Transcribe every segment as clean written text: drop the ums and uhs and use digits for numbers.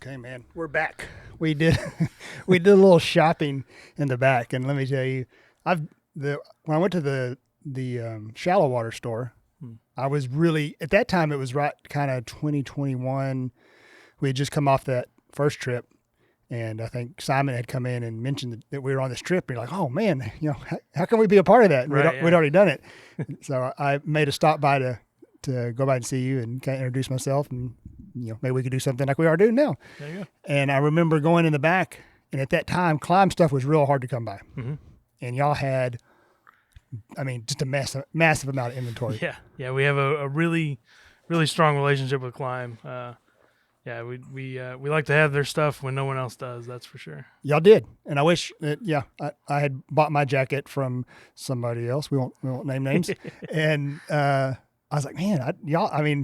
Okay, man, we're back. We did we did a little shopping in the back, and let me tell you, when I went to the shallow water store, I was really at that time. It was right kind of 2021. We had just come off that first trip, and I think Simon had come in and mentioned that we were on this trip. And you're like, oh man, how can we be a part of that? And we'd already done it, so I made a stop by to go by and see you and kind of introduce myself, and maybe we could do something like we are doing now. There you go. And I remember going in the back, and at that time, climb stuff was real hard to come by. Mm-hmm. And y'all had, just a massive amount of inventory. Yeah, we have a really, really strong relationship with Climb. We like to have their stuff when no one else does. That's for sure. Y'all did, and I wish that I had bought my jacket from somebody else. We won't name names, and I was like, man,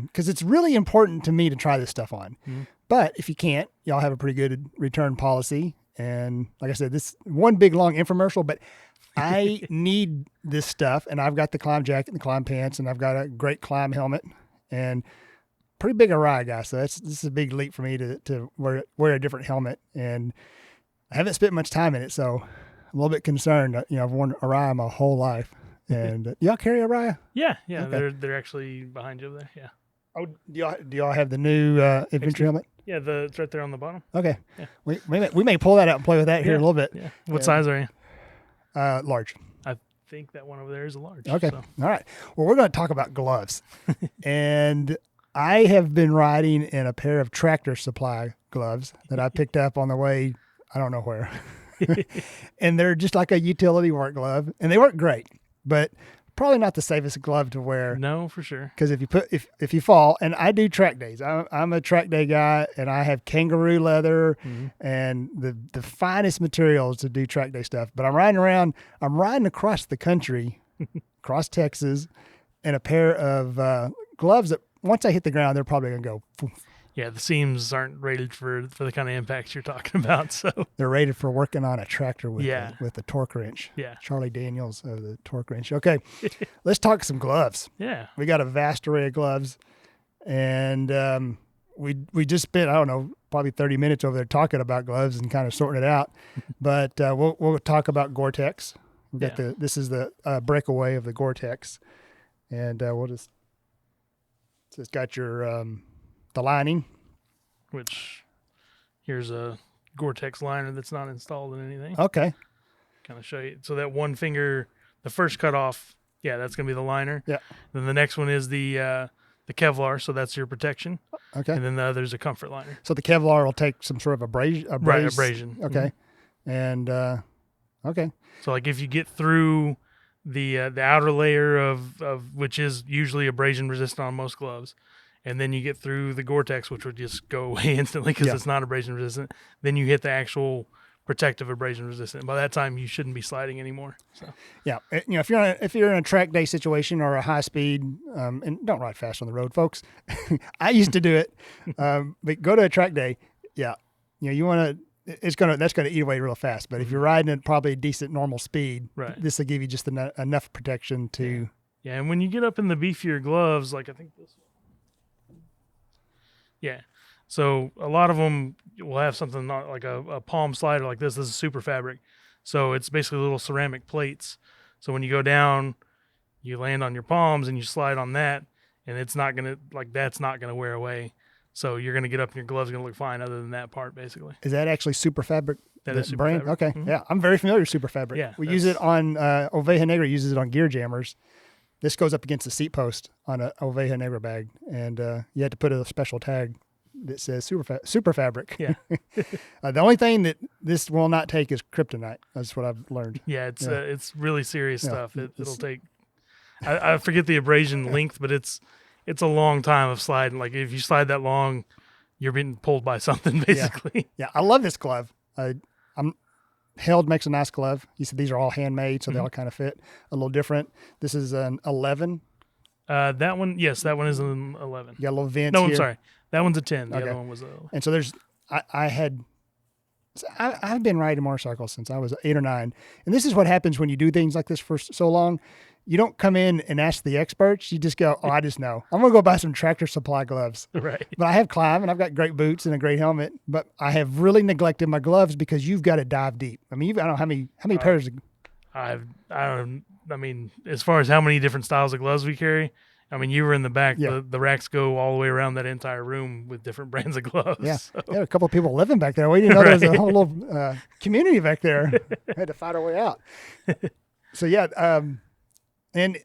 because it's really important to me to try this stuff on. Mm-hmm. But if you can't, y'all have a pretty good return policy. And like I said, this one big long infomercial, but I need this stuff. And I've got the Climb jacket and the Climb pants, and I've got a great Climb helmet and pretty big Arai guy. So this is a big leap for me to wear a different helmet. And I haven't spent much time in it, so I'm a little bit concerned. I've worn Arai my whole life. And y'all carry Arai? Yeah. Okay. They're actually behind you over there. Yeah. Oh, do y'all have the new adventure helmet? Yeah, it's right there on the bottom. Okay. Yeah. We may pull that out and play with that here in a little bit. Yeah. What size are you? Large. I think that one over there is a large. Okay. So. All right. Well, we're going to talk about gloves. And I have been riding in a pair of Tractor Supply gloves that I picked up on the way, I don't know where. And they're just like a utility work glove, and they work great. But probably not the safest glove to wear. No, for sure. Because if you fall, and I do track days. I'm a track day guy, and I have kangaroo leather and the finest materials to do track day stuff. But I'm riding across the country, across Texas, in a pair of gloves that once I hit the ground, they're probably going to go. Poof. Yeah, the seams aren't rated for the kind of impacts you're talking about. So they're rated for working on a tractor with a torque wrench. Yeah, Charlie Daniels of the torque wrench. Okay, let's talk some gloves. Yeah, we got a vast array of gloves, and we just spent probably 30 minutes over there talking about gloves and kind of sorting it out. But we'll talk about Gore-Tex. We got this is the breakaway of the Gore-Tex, and we'll just. So it's got your the lining, which here's a Gore-Tex liner that's not installed in anything. Okay. Kind of show you. So that one finger, the first cut off, that's going to be the liner. Yeah. Then the next one is the Kevlar, so that's your protection. Okay. And then the other's a comfort liner. So the Kevlar will take some sort of abrasion. Right, abrasion. Okay. Mm-hmm. And okay. So like if you get through the outer layer of which is usually abrasion resistant on most gloves, and then you get through the Gore-Tex, which would just go away instantly because it's not abrasion resistant. Then you hit the actual protective abrasion resistant. By that time, you shouldn't be sliding anymore. So if you're in a track day situation or a high speed, and don't ride fast on the road, folks. I used to do it, but go to a track day. Yeah, you want to. That's gonna eat away real fast. But if you're riding at probably a decent normal speed, this will give you just enough protection to. Yeah, and when you get up in the beefier gloves, like I think this one. Yeah, so a lot of them will have something not like a palm slider like this. This is super fabric, so it's basically little ceramic plates. So when you go down, you land on your palms and you slide on that, and it's not gonna that's not gonna wear away. So you're gonna get up and your gloves are gonna look fine, other than that part basically. Is that actually Super Fabric? That is Super brand? Fabric. Okay, Mm-hmm. Yeah, I'm very familiar with Super Fabric. Yeah, we use it on Oveja Negra uses it on gear jammers. This goes up against the seat post on an Oveja Negra bag, and you had to put a special tag that says Super Fabric. Yeah. The only thing that this will not take is kryptonite. That's what I've learned. Yeah, it's really serious stuff. It'll take. I forget the abrasion length, but it's a long time of sliding. Like if you slide that long, you're being pulled by something basically. Yeah, I love this glove. Held makes a nice glove. You said these are all handmade, so they all kind of fit a little different. This is an 11. That one is an 11. You got a little vent No, here. I'm sorry. That one's a 10. The other one was a... And so I had So I've been riding motorcycles since I was 8 or 9. And this is what happens when you do things like this for so long. You don't come in and ask the experts. You just go, oh, I just know. I'm going to go buy some Tractor Supply gloves. Right. But I have climb and I've got great boots and a great helmet. But I have really neglected my gloves because you've got to dive deep. I mean, I don't know how many pairs of... I mean, as far as how many different styles of gloves we carry, I mean, you were in the back. Yeah. The racks go all the way around that entire room with different brands of gloves. Yeah, So. a couple of people living back there. We didn't know there was a whole little community back there. We had to fight our way out. So yeah, and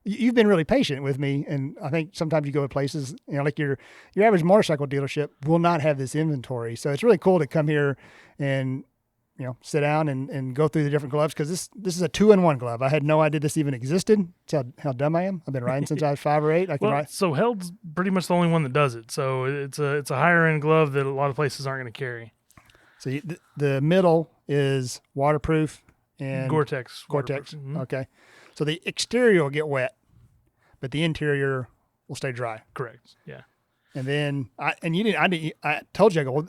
you've been really patient with me. And I think sometimes you go to places, like your average motorcycle dealership will not have this inventory. So it's really cool to come here and sit down and go through the different gloves, because this is a 2-in-1 glove. I had no idea this even existed. That's how dumb I am. I've been riding since I was 5 or 8. I can ride. So Held's pretty much the only one that does it. So it's a higher end glove that a lot of places aren't going to carry. So the middle is waterproof and Gore-Tex. Mm-hmm. Okay. So the exterior will get wet, but the interior will stay dry. Correct. Yeah. And then I told you, I go, well,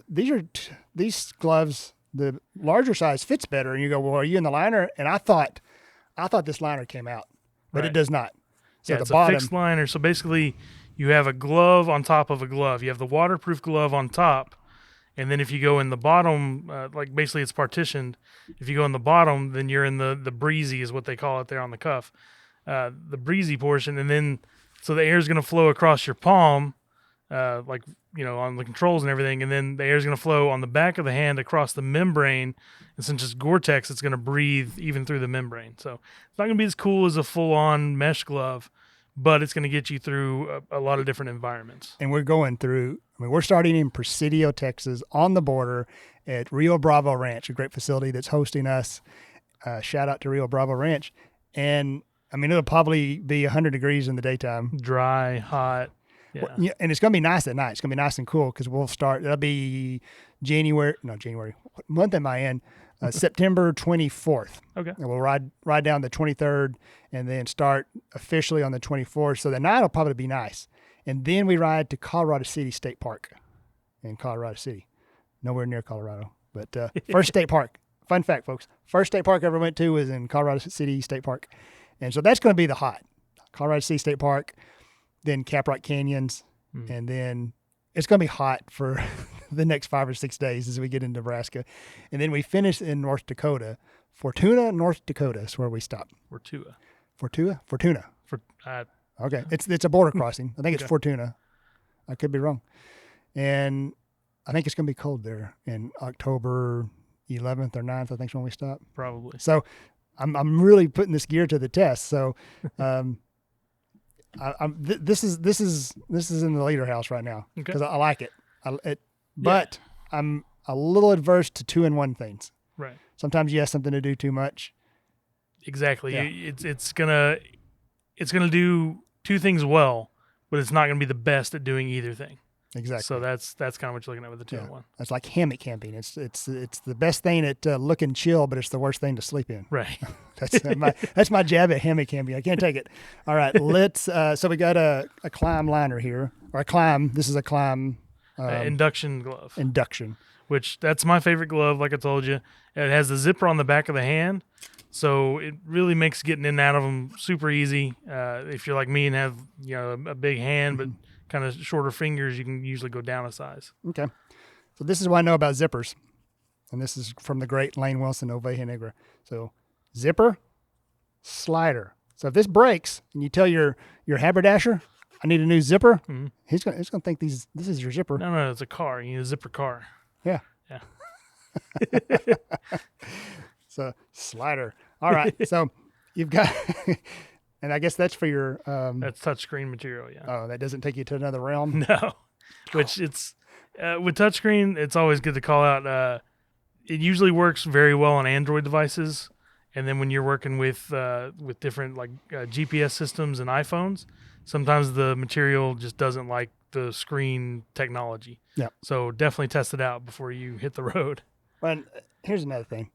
these gloves, the larger size fits better. And you go, well, are you in the liner? And I thought this liner came out, but It does not. So it's a fixed liner. So basically you have a glove on top of a glove. You have the waterproof glove on top. And then if you go in the bottom, basically it's partitioned. If you go in the bottom, then you're in the breezy is what they call it there on the cuff, the breezy portion. And then, so the air is going to flow across your palm, on the controls and everything, and then the air is going to flow on the back of the hand across the membrane, and since it's Gore-Tex, it's going to breathe even through the membrane. So it's not going to be as cool as a full-on mesh glove, but it's going to get you through a lot of different environments. And we're starting in Presidio, Texas, on the border at Rio Bravo Ranch, a great facility that's hosting us. Shout out to Rio Bravo Ranch. And I mean, it'll probably be 100 degrees in the daytime. Dry, hot. Yeah. Well, and it's going to be nice at night. It's going to be nice and cool, because that'll be January. What month am I in? September 24th. Okay. And we'll ride down the 23rd and then start officially on the 24th. So the night will probably be nice. And then we ride to Colorado City State Park in Colorado City. Nowhere near Colorado, but first state park. Fun fact, folks. First state park I ever went to was in Colorado City State Park. And so that's going to be the hot. Colorado City State Park, then Caprock Canyons, and then it's going to be hot for the next 5 or 6 days as we get into Nebraska. And then we finish in North Dakota. Fortuna, North Dakota is where we stop. Fortuna. Okay. It's a border crossing. I think it's Okay. Fortuna. I could be wrong. And I think it's going to be cold there in October 11th or 9th, I think is when we stop. Probably. So I'm really putting this gear to the test. So this is in the leader house right now because I like it. But I'm a little adverse to 2-in-1 things. Right. Sometimes you have something to do too much. Exactly. Yeah. It's gonna do two things well, but it's not gonna be the best at doing either thing. Exactly. So that's kind of what you're looking at with the 2-in-1. That's like hammock camping. It's the best thing at looking chill, but it's the worst thing to sleep in. Right. That's my jab at hammock camping. I can't take it. All right, let's. So we got a climb liner here, or a climb. This is a climb induction glove. Induction. Which that's my favorite glove. Like I told you, it has the zipper on the back of the hand, so it really makes getting in and out of them super easy. If you're like me and have a big hand, but kind of shorter fingers, you can usually go down a size. Okay. So this is what I know about zippers. And this is from the great Lane Wilson, Oveja Negra. So zipper, slider. So if this breaks and you tell your haberdasher, I need a new zipper, he's gonna think this is your zipper. No, it's a car. You need a zipper car. Yeah. Yeah. So slider. All right. So you've got... And I guess that's for your... that's touchscreen material, yeah. Oh, that doesn't take you to another realm? No. Which it's... with touchscreen, it's always good to call out... it usually works very well on Android devices. And then when you're working with different GPS systems and iPhones, sometimes the material just doesn't like the screen technology. Yeah. So definitely test it out before you hit the road. And here's another thing.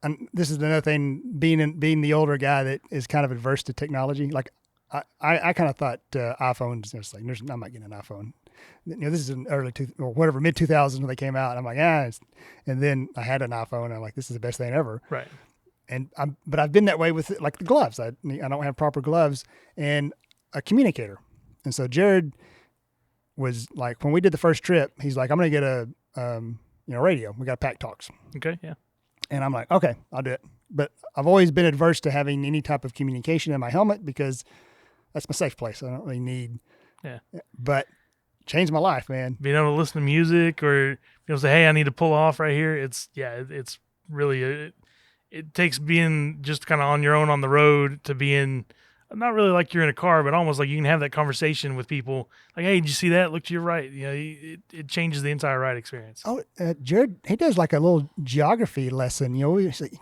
And this is another thing, being the older guy that is kind of adverse to technology. Like I kind of thought iPhones, I'm not getting an iPhone. this is in mid 2000s when they came out. And I'm like, and then I had an iPhone and I'm like, this is the best thing ever. Right. And but I've been that way with like the gloves. I don't have proper gloves and a communicator. And so Jerod was like, when we did the first trip, he's like, I'm going to get a radio. We got Pack Talks. Okay. Yeah. And I'm like, okay, I'll do it. But I've always been adverse to having any type of communication in my helmet because that's my safe place. I don't really need. Yeah. But changed my life, man. Being able to listen to music or say, hey, I need to pull off right here. It's really it takes being just kind of on your own on the road to being not really like you're in a car, but almost like you can have that conversation with people. Like, hey, did you see that? Look to your right. It changes the entire ride experience. Oh, Jerod, he does like a little geography lesson. He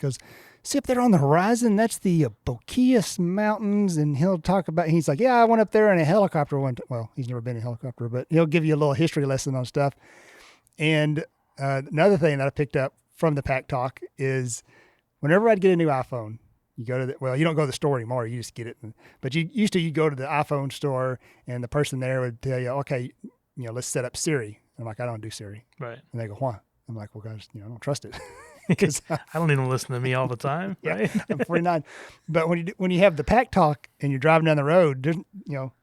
goes, see up there on the horizon, that's the Boquillas Mountains. And he'll talk about, he's like, yeah, I went up there in a helicopter well, he's never been in a helicopter, but he'll give you a little history lesson on stuff. And another thing that I picked up from the Pack Talk is whenever I'd get a new iPhone, you go to you don't go to the store anymore. You just get it. But you go to the iPhone store and the person there would tell you, okay, let's set up Siri. I'm like, I don't do Siri. Right. And they go, why? I'm like, well, guys, I don't trust it. Because I don't even listen to me all the time. Right? Yeah, I'm 49. But when you have the Pack Talk and you're driving down the road,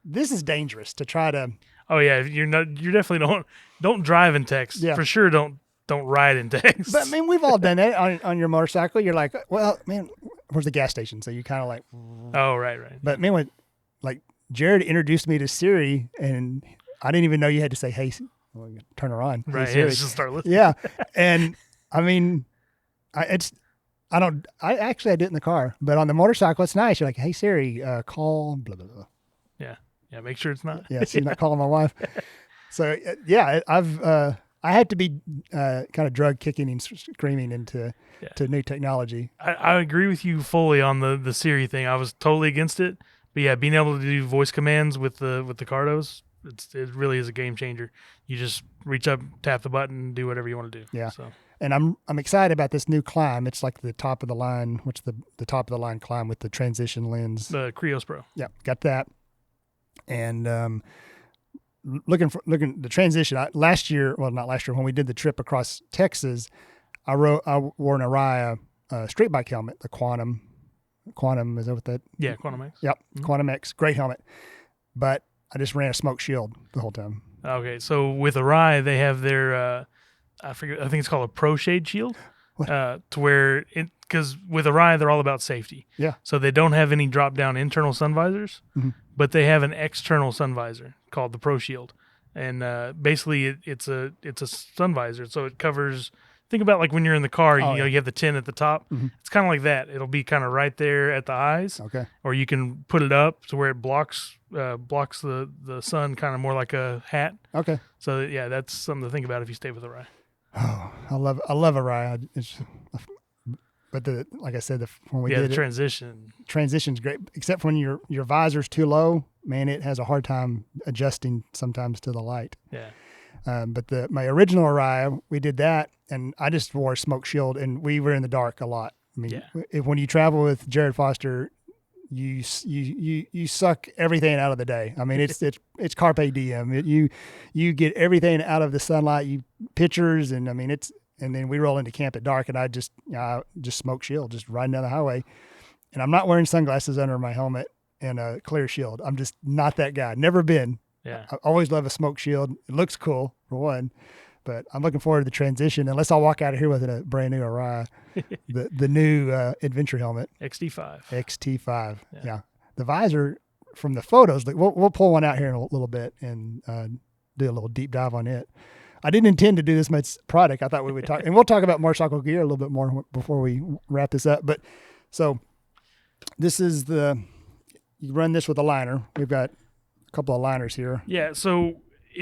this is dangerous to try to. Oh yeah, you definitely don't drive in text. Yeah. For sure. Don't ride in text. But I mean, we've all done that on your motorcycle. You're like, well, man, where's the gas station? So you kind of like. Oh right. But man, when like Jerod introduced me to Siri, and I didn't even know you had to say, "Hey, turn her on." Right. Hey, yeah, just start listening. Yeah, and I mean, I actually did it in the car, but on the motorcycle, it's nice. You're like, "Hey Siri, call blah blah blah." Yeah. Yeah. Make sure it's not. Yeah. She's not calling my wife. So yeah, I had to be kind of drug kicking and screaming into new technology. I agree with you fully on the Siri thing. I was totally against it, but yeah, being able to do voice commands with the Cardos, it really is a game changer. You just reach up, tap the button, do whatever you want to do. Yeah. So. And I'm excited about this new climb. It's like the top of the line, which the top of the line climb with the transition lens. The Krios Pro. Yeah, got that. And looking the transition. Not last year when we did the trip across Texas, I wore an Araya street bike helmet, the Quantum. Is that what that? Yeah, Quantum X. Yep, Quantum X, great helmet. But I just ran a smoke shield the whole time. Okay, so with Araya, they have their I think it's called a Pro Shade shield, to where because with Araya they're all about safety. Yeah. So they don't have any drop down internal sun visors, but they have an external sun visor called the Pro Shield, and basically it's a sun visor, so it covers. Think about like when you're in the car, you have the tin at the top. It's kind of like that. It'll be kind of right there at the eyes. Okay. Or you can put it up to where it blocks the sun, kind of more like a hat. Okay. So yeah, that's something to think about if you stay with Araya. Oh, I love Araya. But like I said, when we did the transition's great. Except when your visor's too low, man, it has a hard time adjusting sometimes to the light. Yeah. But my original Araya, we did that, and I just wore a smoke shield, and we were in the dark a lot. I mean, when you travel with Jerod Foster, you suck everything out of the day. I mean, it's carpe diem. You get everything out of the sunlight. Pictures, and I mean and then we roll into camp at dark, and I just smoke shield, just riding down the highway, and I'm not wearing sunglasses under my helmet and a clear shield. I'm just not that guy. Never been. Yeah. I always love a smoke shield. It looks cool for one, but I'm looking forward to the transition. Unless I'll walk out of here with a brand new Araya, the new adventure helmet. XT5. Yeah. The visor from the photos, we'll pull one out here in a little bit and do a little deep dive on it. I didn't intend to do this much product. I thought we would talk, and we'll talk about motorcycle gear a little bit more before we wrap this up. But so this is you run this with a liner. We've got a couple of liners here. Yeah. So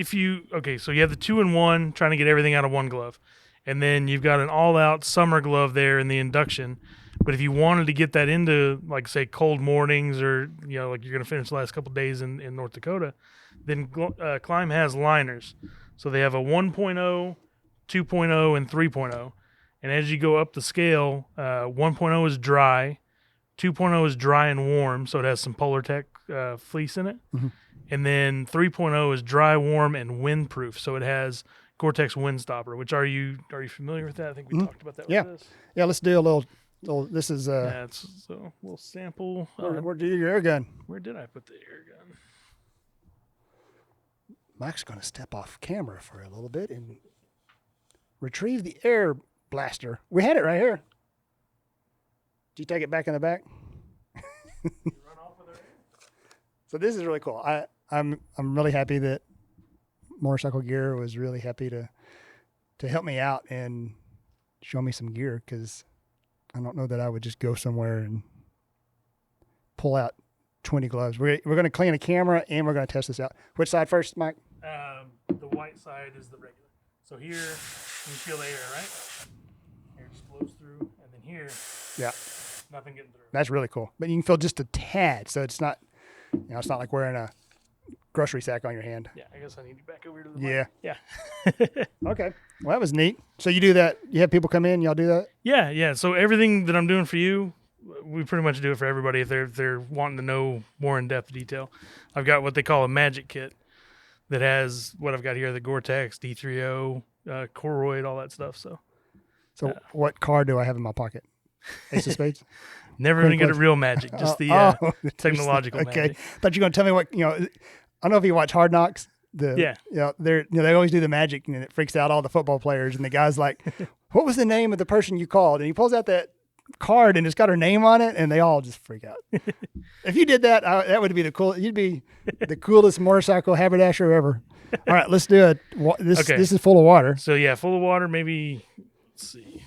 so you have the 2-in-1 trying to get everything out of one glove, and then you've got an all-out summer glove there in the induction. But if you wanted to get that into, like, say, cold mornings or, like you're going to finish the last couple of days in North Dakota, then Climb has liners. So they have a 1.0, 2.0, and 3.0. And as you go up the scale, 1.0 is dry, 2.0 is dry and warm, so it has some Polar Tech fleece in it. Mm-hmm. And then 3.0 is dry, warm, and windproof. So it has Gore-Tex wind stopper. Which are you familiar with that? I think we talked about that. Yeah. With this. Yeah. Let's do a little. This is Yeah, it's so a little sample. where do your air gun? Where did I put the air gun? Mike's going to step off camera for a little bit and retrieve the air blaster. We had it right here. Did you take it back in the back? You run off with her air? So this is really cool. I'm really happy that Motorcycle Gear was really happy to help me out and show me some gear, because I don't know that I would just go somewhere and pull out 20 gloves. We're going to clean a camera and we're going to test this out. Which side first, Mike? The white side is the regular. So here, you feel the air, right? Air just blows through, and then here, Yeah. nothing getting through. That's really cool. But you can feel just a tad, so it's not, it's not like wearing a grocery sack on your hand. Yeah, I guess I need you back over to the Yeah. mic. Yeah. Okay. Well, that was neat. So you do that? You have people come in? Y'all do that? Yeah. So everything that I'm doing for you, we pretty much do it for everybody if they're wanting to know more in-depth detail. I've got what they call a magic kit that has what I've got here, the Gore-Tex, D3O, Koroyd, all that stuff. So what card do I have in my pocket? Ace of Spades? never going to get a real magic, just the technological okay. magic. Thought you were going to tell me what, I don't know if you watch Hard Knocks. They always do the magic, and it freaks out all the football players. And the guy's like, what was the name of the person you called? And he pulls out that card and it's got her name on it, and they all just freak out. If you did that, that would be the cool. You'd be the coolest motorcycle haberdasher ever. All right, let's do it. This is full of water. So yeah, full of water. Maybe let's see,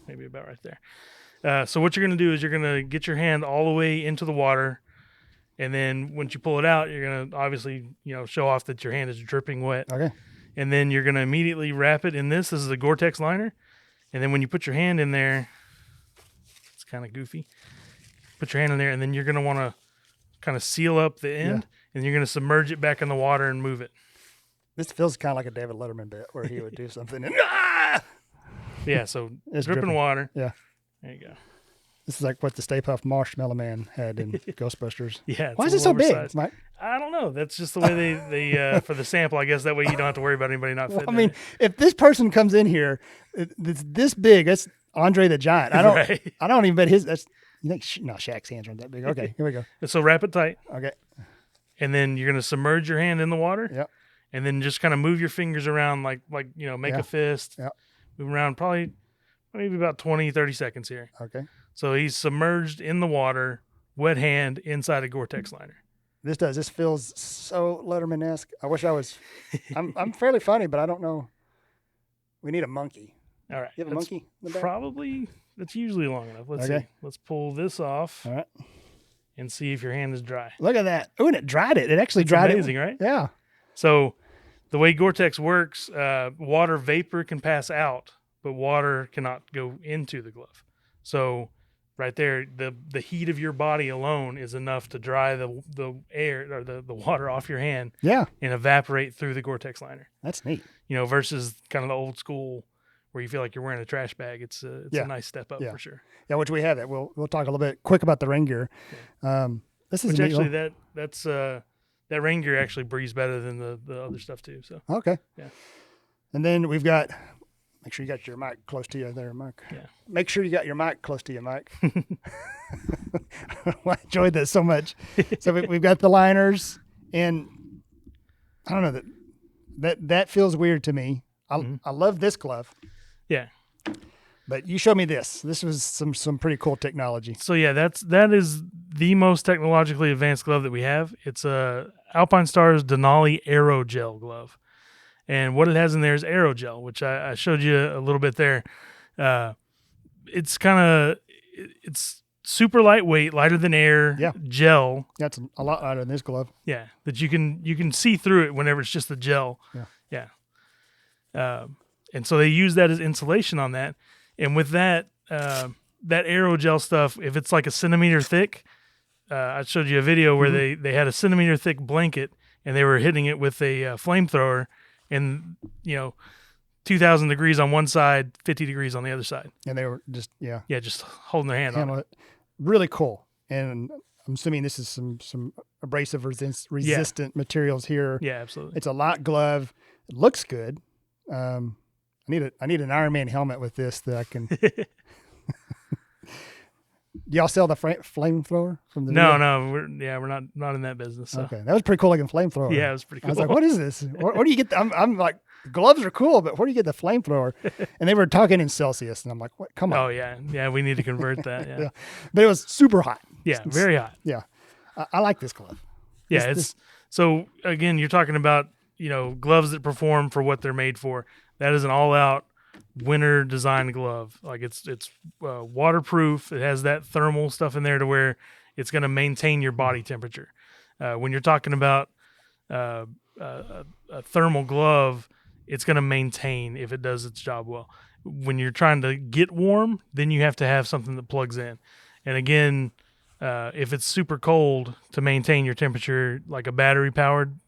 maybe about right there. So what you're gonna do is you're gonna get your hand all the way into the water, and then once you pull it out, you're gonna obviously show off that your hand is dripping wet. Okay. And then you're gonna immediately wrap it in this. This is a Gore-Tex liner, and then when you put your hand in there. Kind of goofy. Put your hand in there, and then you're going to want to kind of seal up the end, and you're going to submerge it back in the water and move it. This feels kind of like a David Letterman bit where he would do something. And, Yeah, so it's dripping water. Yeah. There you go. This is like what the Stay Puft Marshmallow Man had in Ghostbusters. Yeah. Why is it so big, Mike? I don't know. That's just the way they for the sample, I guess. That way you don't have to worry about anybody not fitting. I mean, if this person comes in here, it's this big. That's Andre the Giant. I don't even bet his. That's you think? No, Shaq's hands aren't that big. Okay, here we go. So wrap it tight. Okay. And then you're gonna submerge your hand in the water. Yep. And then just kind of move your fingers around like make a fist. Yep. Move around probably maybe about 20, 30 seconds here. Okay. So he's submerged in the water, wet hand inside a Gore-Tex liner. This feels so Letterman-esque. I wish I was. I'm fairly funny, but I don't know. We need a monkey. All right. You have a monkey in the back? Probably. That's usually long enough. Let's see. Let's pull this off. All right. And see if your hand is dry. Look at that. Oh, and it dried it. It actually dried amazing, it. Right? Yeah. So the way Gore-Tex works, water vapor can pass out, but water cannot go into the glove. So right there, the heat of your body alone is enough to dry the air or the water off your hand. Yeah. And evaporate through the Gore-Tex liner. That's neat. Versus kind of the old school where you feel like you're wearing a trash bag. It's a nice step up for sure. Yeah, which we have that. We'll talk a little bit quick about the rain gear. This is actually that's that rain gear actually breathes better than the other stuff too. So okay. Yeah. And then we've got. Make sure you got your mic close to you there, Mike. Yeah. Make sure you got your mic close to you, Mike. I enjoyed that so much. So we've got the liners, and I don't know that feels weird to me. I love this glove. Yeah. But you showed me this. This was some pretty cool technology. So yeah, that is the most technologically advanced glove that we have. It's a Alpine Stars Denali Aerogel glove. And what it has in there is aerogel, which I showed you a little bit there. It's super lightweight, lighter than air, gel. That's a lot lighter than this glove. Yeah, that you can see through it whenever it's just the gel. Yeah. And so they use that as insulation on that. And with that aerogel stuff, if it's like a centimeter thick, I showed you a video where they had a centimeter thick blanket and they were hitting it with a flamethrower. And 2,000 degrees on one side, 50 degrees on the other side. And they were just just holding their hand on it. Really cool. And I'm assuming this is some abrasive resistant materials here. Yeah, absolutely. It's a light glove. It looks good. I need an Iron Man helmet with this that I can. Do y'all sell the flamethrower from the? No, video? we're not in that business. So. Okay, that was pretty cool looking flamethrower. Yeah, it was pretty cool. I was like, what is this? Where do you get? I'm like, gloves are cool, but where do you get the flamethrower? And they were talking in Celsius, and I'm like, what? Come on. Oh yeah, we need to convert that. Yeah, Yeah. But it was super hot. yeah, very hot. Yeah, I like this glove. Yeah, so again, you're talking about gloves that perform for what they're made for. That is an all-out winter design glove. Like it's waterproof. It has that thermal stuff in there to where it's going to maintain your body temperature. When you're talking about a thermal glove, it's going to maintain if it does its job well. When you're trying to get warm, then you have to have something that plugs in. And again, if it's super cold, to maintain your temperature, like a battery-powered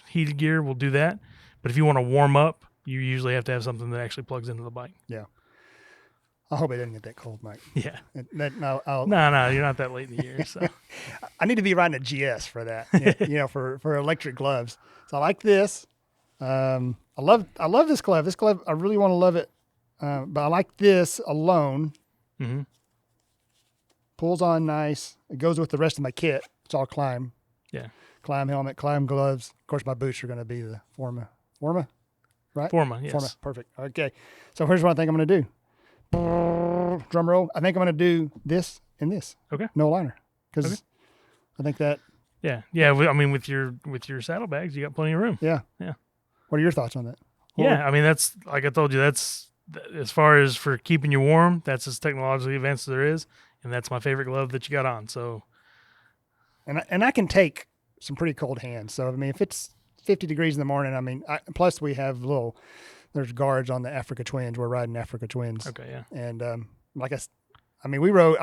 heated gear will do that. But if you want to warm up, you usually have to have something that actually plugs into the bike. Yeah. I hope it doesn't get that cold, Mike. Yeah. No, you're not that late in the year. So I need to be riding a GS for that, for electric gloves. So I like this. I love this glove. This glove, I really want to love it. But I like this alone. Mm-hmm. Pulls on nice. It goes with the rest of my kit. It's all climb. Yeah. Climb helmet, climb gloves. Of course, my boots are going to be the Forma, right? Forma, yes. Forma, perfect. Okay. So here's what I think I'm going to do. Drum roll. I think I'm going to do this and this. Okay. No liner. Because I think that. Yeah. Yeah. With your saddlebags, you got plenty of room. Yeah. Yeah. What are your thoughts on that? Yeah. That's, like I told you, that's, as far as for keeping you warm, that's as technologically advanced as there is. And that's my favorite glove that you got on. So. And I can take some pretty cold hands. So, if it's 50 degrees in the morning, plus we have there's guards on the Africa Twins. We're riding Africa Twins. Okay, yeah. And I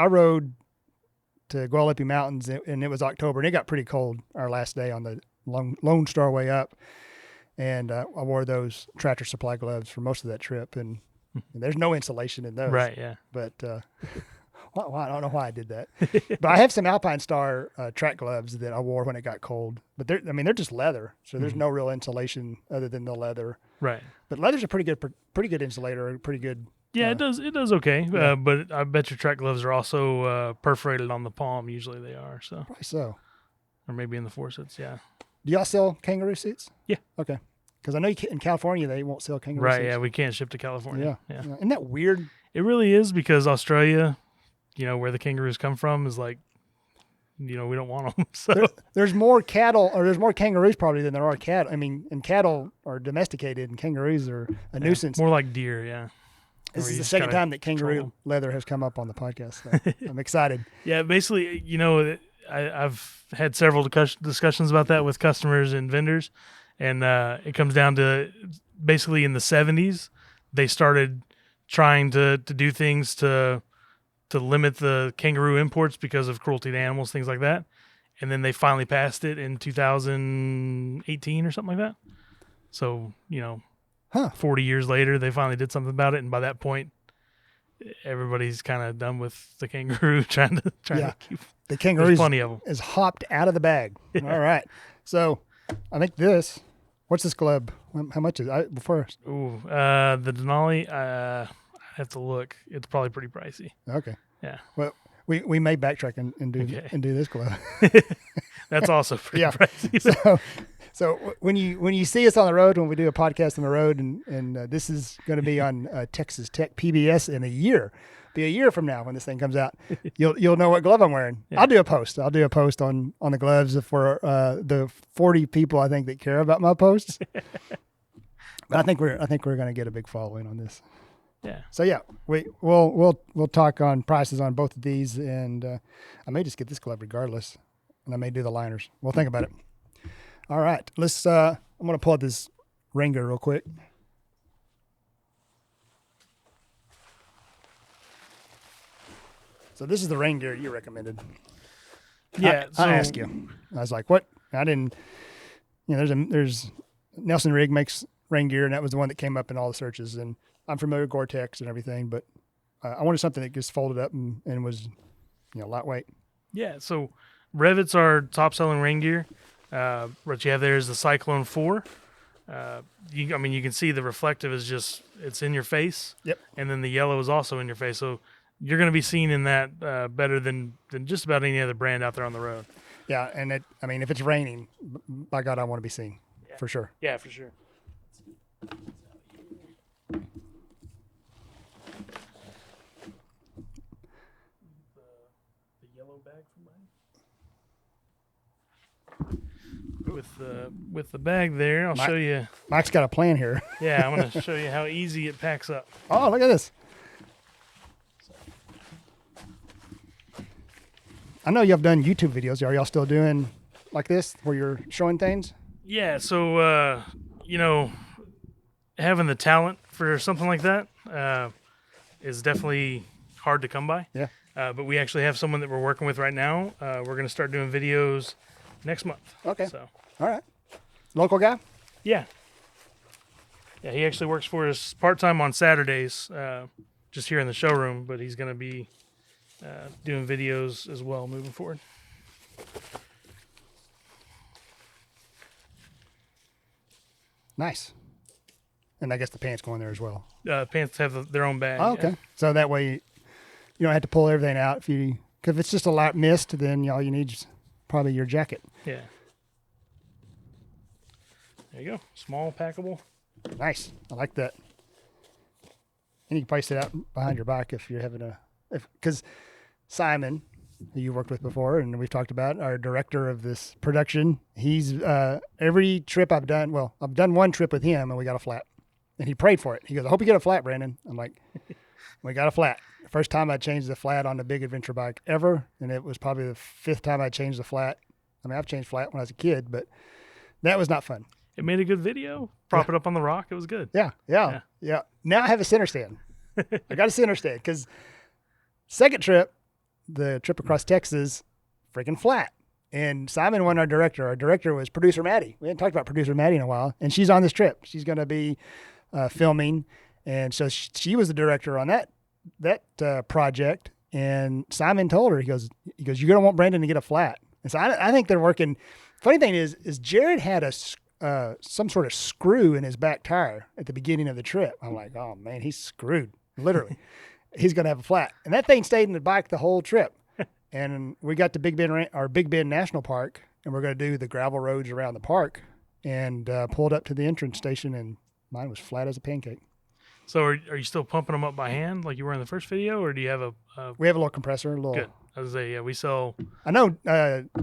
rode to Guadalupe Mountains, and it was October, and it got pretty cold our last day on the Lone Star way up. And I wore those Tractor Supply gloves for most of that trip, and there's no insulation in those. Right, yeah. But I don't know why I did that. But I have some Alpine Star track gloves that I wore when it got cold. But they're just leather, so there's no real insulation other than the leather. Right. But leather's a pretty good insulator, pretty good. Yeah, it does okay. Yeah. But I bet your track gloves are also perforated on the palm. Usually they are. So. Probably so. Or maybe in the forceps. Yeah. Do y'all sell kangaroo seats? Yeah. Okay. Because I know in California they won't sell kangaroo seats. Right. Yeah, we can't ship to California. Yeah. Isn't that weird? It really is, because Australia, where the kangaroos come from, is like, we don't want them. So there's more cattle, or there's more kangaroos probably than there are cattle. And cattle are domesticated, and kangaroos are a nuisance. More like deer, yeah. This is the second time that kangaroo leather has come up on the podcast. So I'm excited. Yeah, basically, I've had several discussions about that with customers and vendors, and it comes down to basically in the 70s, they started trying to do things to limit the kangaroo imports because of cruelty to animals, things like that. And then they finally passed it in 2018 or something like that. So, 40 years later, they finally did something about it. And by that point, everybody's kind of done with the kangaroo, trying to keep the kangaroo. Plenty of them. Is hopped out of the bag. Yeah. All right. So I think what's this glove? How much is it? Before? Ooh, the Denali, I have to look. It's probably pretty pricey. Okay. Yeah. Well, we may backtrack and do this glove. That's also pretty pricey. So when you see us on the road, when we do a podcast on the road, and this is going to be on Texas Tech PBS in a year, be a year from now when this thing comes out, you'll know what glove I'm wearing. Yeah. I'll do a post on the gloves for the 40 people I think that care about my posts. But I think we're going to get a big following on this. Yeah. So yeah, we'll talk on prices on both of these, and I may just get this glove regardless, and I may do the liners. We'll think about it. All right, let's. I'm going to pull out this rain gear real quick. So this is the rain gear you recommended. Yeah, I asked you. I was like, what? I didn't. There's Nelson Rig makes rain gear, and that was the one that came up in all the searches, and I'm familiar with Gore-Tex and everything, but I wanted something that just folded up and was, lightweight. Yeah. So Revits are top selling rain gear. What you have there is the Cyclone 4. You can see the reflective is just, it's in your face. Yep. And then the yellow is also in your face. So you're going to be seen in that better than just about any other brand out there on the road. Yeah. And if it's raining, by God, I want to be seen for sure. Yeah, for sure. The yellow bag from mine. With the bag there, I'll show you. Mike's got a plan here. Yeah, I'm going to show you how easy it packs up. Oh, look at this. I know y'all have done YouTube videos. Are y'all still doing like this where you're showing things? Yeah, so, having the talent for something like that is definitely hard to come by. Yeah. But we actually have someone that we're working with right now. We're going to start doing videos next month. Okay. So. All right. Local guy? Yeah. Yeah, he actually works for us part-time on Saturdays, just here in the showroom, but he's going to be doing videos as well moving forward. Nice. And I guess the pants go in there as well. Pants have their own bag. Oh, okay. Yeah. So that way you don't have to pull everything out. Because if it's just a light mist, then all you need is probably your jacket. Yeah. There you go. Small, packable. Nice. I like that. And you can place it out behind your bike if you're having because Simon, who you worked with before, and we've talked about, our director of this production, he's every trip I've done one trip with him and we got a flat. And he prayed for it. He goes, I hope you get a flat, Brandon. I'm like, we got a flat. First time I changed the flat on the big adventure bike ever, and it was probably the 5th time I changed the flat. I mean, I've changed flat when I was a kid, but that was not fun. It made a good video. Prop it up on the rock. It was good. Yeah. Now I have a center stand. I got a center stand because second trip, the trip across Texas, freaking flat. And Simon wasn't our director. Our director was producer Maddie. We hadn't talked about producer Maddie in a while, and she's on this trip. She's going to be filming, and so she was the director on that project. And Simon told her, he goes, you're going to want Brandon to get a flat. And so I think they're working. Funny thing is Jerod had some sort of screw in his back tire at the beginning of the trip. I'm like, oh man, he's screwed, literally. He's going to have a flat. And that thing stayed in the bike the whole trip. And we got to Big Bend National Park, and we're going to do the gravel roads around the park, and pulled up to the entrance station, and mine was flat as a pancake. So are you still pumping them up by hand like you were in the first video, or do you have a we have a little compressor, Good. I was say, yeah, we sell. I know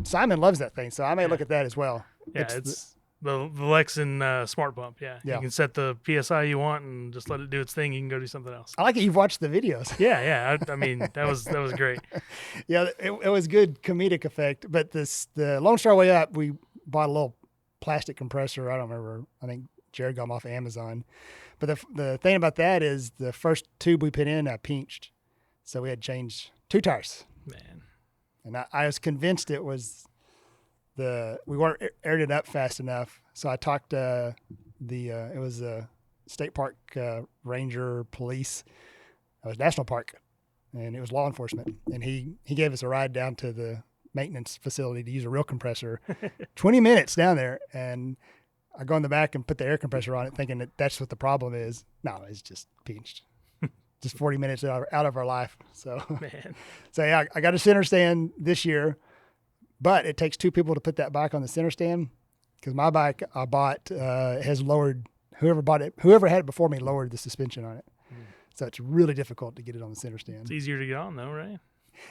Simon loves that thing, so I may look at that as well. Yeah, it's the Lexan Smart Pump. Yeah, you can set the PSI you want and just let it do its thing. You can go do something else. I like it. You've watched the videos. Yeah. I mean, that was great. Yeah, it was good comedic effect. But the Lone Star way up, we bought a little plastic compressor. I don't remember. I think Jerod got them off of Amazon. But the thing about that is the first tube we put in, I pinched, so we had to change 2 tires. Man, and I was convinced it was we weren't aired it up fast enough. So I talked to it was a state park ranger police. It was national park, and it was law enforcement. And he gave us a ride down to the maintenance facility to use a real compressor. 20 minutes down there, and I go in the back and put the air compressor on it, thinking that's what the problem is. No, it's just pinched. Just 40 minutes out of our life. So, man. So yeah, I got a center stand this year, but it takes 2 people to put that bike on the center stand, because my bike I bought has lowered. Whoever had it before me lowered the suspension on it. So it's really difficult to get it on the center stand. It's easier to get on though, right?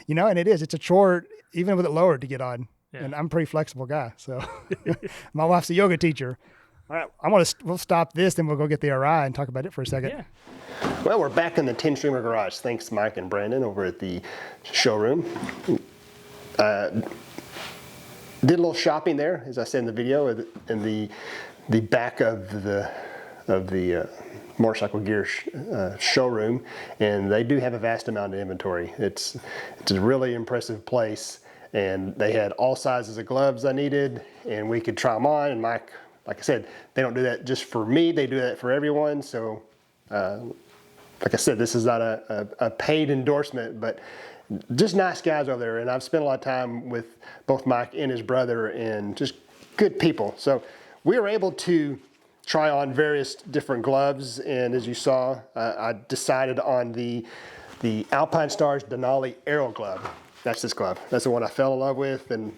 And it is. It's a chore, even with it lowered, to get on. Yeah. And I'm a pretty flexible guy. So my wife's a yoga teacher. All right, we'll stop this, then we'll go get the RI and talk about it for a second. Yeah. Well, we're back in the 10-streamer garage. Thanks, Mike and Brandon, over at the showroom. Did a little shopping there, as I said in the video, in the back of the motorcycle gear showroom, and they do have a vast amount of inventory. It's a really impressive place, and they had all sizes of gloves I needed, and we could try them on. And Mike, like I said, they don't do that just for me; they do that for everyone. So, like I said, this is not a paid endorsement, but just nice guys over there. And I've spent a lot of time with both Mike and his brother, and just good people. So we were able to try on various different gloves. And as you saw, I decided on the Alpine Stars Denali Aero glove. That's this glove. That's the one I fell in love with. And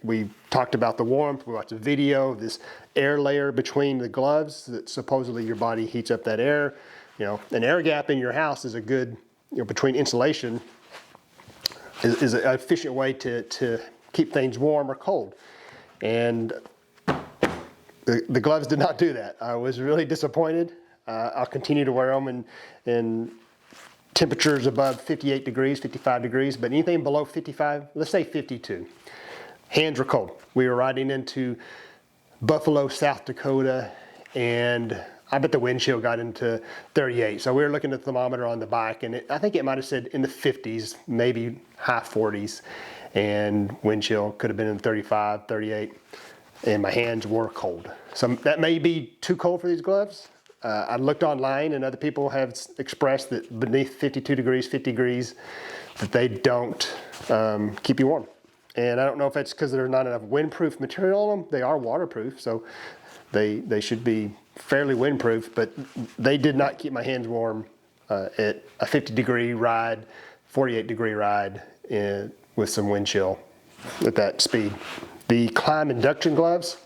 we talked about the warmth. We watched a video, this air layer between the gloves that supposedly your body heats up that air. You know, an air gap in your house is a good, you know, between insulation is an efficient way to keep things warm or cold. And the gloves did not do that. I was really disappointed. I'll continue to wear them in temperatures above 58 degrees, 55 degrees, but anything below 55, let's say 52, hands were cold. We were riding into Buffalo, South Dakota, and I bet the wind chill got into 38. So we were looking at the thermometer on the bike, and I think it might have said in the 50s, maybe high 40s, and wind chill could have been in 35, 38, and my hands were cold. So that may be too cold for these gloves. I looked online, and other people have expressed that beneath 52 degrees, 50 degrees, that they don't keep you warm. And I don't know if it's because there's not enough windproof material on them. They are waterproof, so they should be fairly windproof, but they did not keep my hands warm at a 50 degree ride, 48 degree ride with some wind chill at that speed. The Climb induction gloves,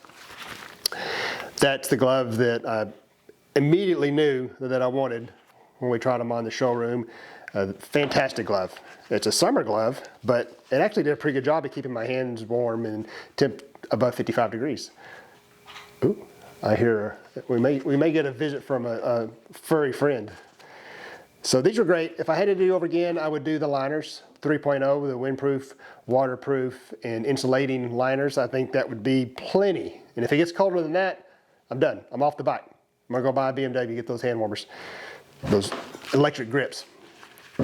that's the glove that I immediately knew that I wanted when we tried them on the showroom. Fantastic glove. It's a summer glove, but it actually did a pretty good job of keeping my hands warm and temp above 55 degrees. Ooh, I hear we may get a visit from a furry friend. So these were great. If I had to do over again, I would do the liners, 3.0 with the windproof, waterproof, and insulating liners. I think that would be plenty. And if it gets colder than that, I'm done. I'm off the bike. I'm gonna go buy a BMW, get those hand warmers, those electric grips.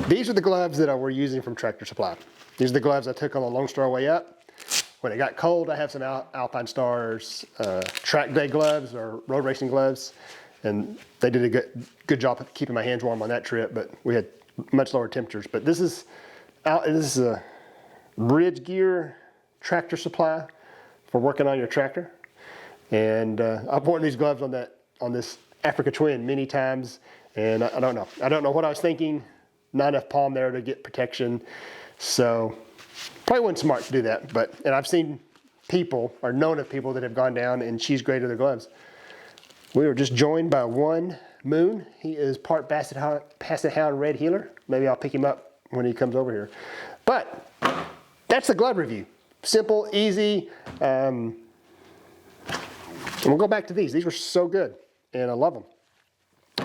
These are the gloves that I were using from Tractor Supply. These are the gloves I took on the Lone Star way up. When it got cold, I have some Alpine Stars track day gloves or road racing gloves, and they did a good job of keeping my hands warm on that trip, but we had much lower temperatures. But this is a Ridge Gear Tractor Supply for working on your tractor. And I've worn these gloves on this Africa Twin many times, and I don't know. I don't know what I was thinking. Not enough palm there to get protection, so probably wasn't smart to do that. And I've seen people, or known of people that have gone down and she's graded their gloves. We were just joined by one Moon. He is part Basset Hound Red Heeler. Maybe I'll pick him up when he comes over here. But that's the glove review. Simple, easy. And we'll go back to these. These were so good, and I love them.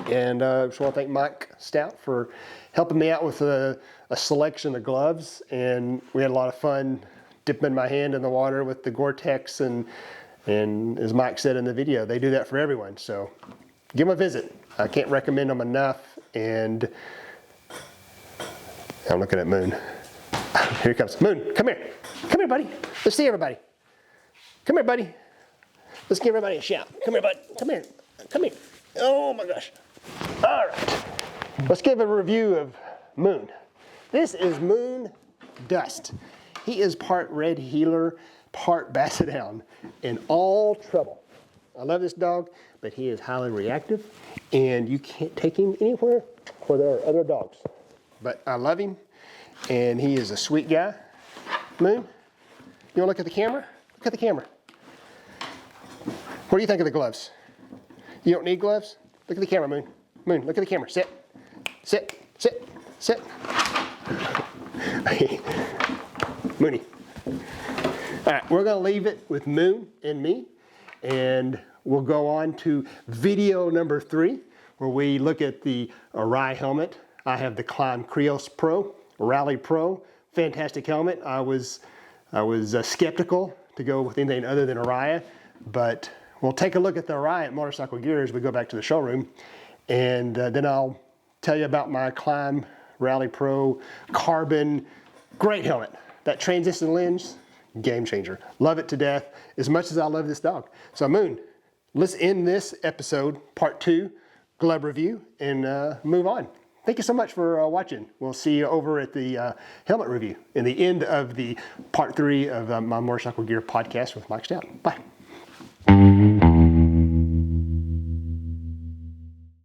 And I just want to thank Mike Stout for helping me out with a selection of gloves. And we had a lot of fun dipping my hand in the water with the Gore-Tex. And as Mike said in the video, they do that for everyone. So give them a visit. I can't recommend them enough. And I'm looking at Moon. Here he comes. Moon, come here. Come here, buddy. Let's see everybody. Come here, buddy. Let's give everybody a shout. Come here, bud. Come here. Come here. Oh my gosh. All right. Let's give a review of Moon. This is Moon Dust. He is part Red Heeler, part Basset Hound, in all trouble. I love this dog, but he is highly reactive, and you can't take him anywhere where there are other dogs. But I love him, and he is a sweet guy. Moon, you want to look at the camera? Look at the camera. What do you think of the gloves? You don't need gloves? Look at the camera, Moon. Moon, look at the camera. Sit. Sit. Sit. Sit. Mooney. All right, we're going to leave it with Moon and me, and we'll go on to video number 3, where we look at the Arai helmet. I have the Climb Krios Pro, Rally Pro. Fantastic helmet. I was skeptical to go with anything other than Arai, but we'll take a look at the Arai at Motorcycle Gear as we go back to the showroom, and then I'll tell you about my Climb Rally Pro Carbon. Great helmet. That transition lens, game changer. Love it to death, as much as I love this dog. So Moon, let's end this episode, part 2, glove review, and move on. thank you so much for watching. We'll see you over at the helmet review in the end of the part 3 of my Motorcycle Gear podcast with Mike Stout. Bye.